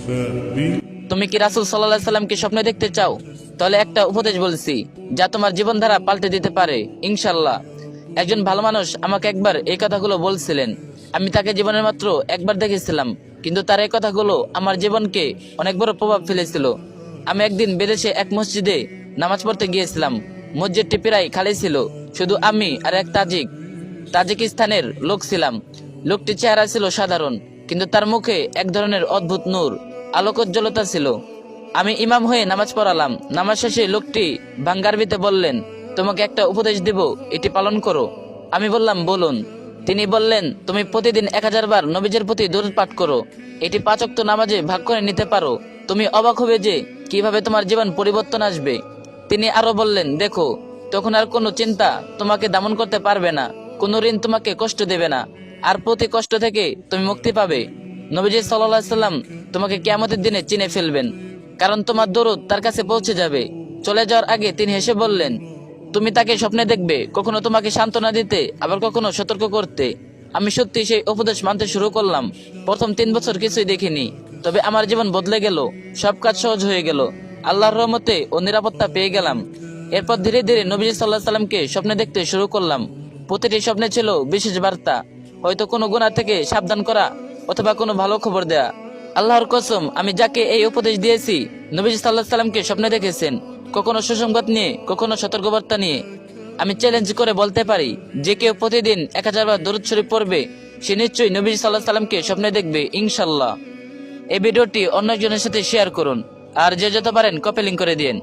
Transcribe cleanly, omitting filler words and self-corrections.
তুমি কি রাসূল সাল্লাল্লাহু আলাইহি সাল্লামকে স্বপ্নে দেখতে চাও? তাহলে একটা উপদেশ বলছি, যা তোমার জীবনধারা পাল্টে দিতে পারে ইনশাআল্লাহ। একজন ভালো মানুষ আমাকে একবার এই কথাগুলো বলছিলেন। আমি তাকে জীবনের মাত্র একবার দেখেছিলাম, কিন্তু তার এই কথাগুলো আমার জীবনকে অনেক বড় প্রভাব ফেলেছিল। আমি একদিন বিদেশে এক মসজিদে নামাজ পড়তে গিয়েছিলাম। মসজিদটি প্রায় খালি ছিল, শুধু আমি আর এক তাজিকিস্তানের লোক ছিলাম। লোকটির চেহারা ছিল সাধারণ, কিন্তু তার মুখে এক ধরনের অদ্ভুত নূর, আলোকোজ্জ্বলতা ছিল। আমি ইমাম হয়ে নামাজ পড়ালাম। নামাজ শেষে লোকটি বাঙ্গারবিতে বললেন, তোমাকে একটা উপদেশ দেব, এটি পালন করো। আমি বললাম, বলুন। তিনি বললেন, তুমি প্রতিদিন 1000 বার নবীজের প্রতি দরুদ পাঠ করো। এটি 5 ওয়াক্ত নামাজে ভাগ করে নিতে পারো। তুমি অবাক হবে যে কিভাবে তোমার জীবন পরিবর্তন আসবে। তিনি আরো বললেন, দেখো, তখন আর কোনো চিন্তা তোমাকে দমন করতে পারবে না, কোনো ঋণ তোমাকে কষ্ট দেবে না, আর প্রতি কষ্ট থেকে তুমি মুক্তি পাবে। নবীজি সাল্লাল্লাহু আলাইহি সাল্লাম তোমাকে কিয়ামতের দিনে চিনে ফেলবেন, কারণ তোমার দরুদ তার কাছে পৌঁছে যাবে। চলে যাওয়ার আগে তিনি হেসে বললেন, তুমি তাকে স্বপ্নে দেখবে, কখনো তোমাকে সান্ত্বনা দিতে, আবার কখনো সতর্ক করতে। আমি সত্যি সেই উপদেশ মানতে শুরু করলাম। প্রথম 3 বছর কিছুই দেখিনি, তবে আমার জীবন বদলে গেল। সব কাজ সহজ হয়ে গেল, আল্লাহর রহমতে ও নিরাপত্তা পেয়ে গেলাম। এরপর ধীরে ধীরে নবীজি সাল্লাল্লাহু আলাইহি সাল্লামকে স্বপ্নে দেখতে শুরু করলাম। প্রতিটি স্বপ্নে ছিল বিশেষ বার্তা, হয়তো কোনো গুনাহ থেকে সাবধান করা, অথবা কোনো ভালো খবর দেয়া। আল্লাহর কসম, আমি যাকে এই উপদেশ দিয়েছি, নবীজি সাল্লাল্লাহু আলাইহি সাল্লামকে স্বপ্নে দেখেছেন, কখনো সুসংবাদ নিয়ে, কখনো সতর্কবার্তা নিয়ে। আমি চ্যালেঞ্জ করে বলতে পারি, যে কেউ প্রতিদিন 1000 বার দরুদ শরীফ পড়বে, সে নিশ্চয়ই নবীজি সাল্লাল্লাহু আলাইহি সাল্লামকে স্বপ্নে দেখবে ইনশাআল্লাহ। এই ভিডিওটি অন্য একজনের সাথে শেয়ার করুন, আর যে যত পারেন কপি লিংক করে দিন।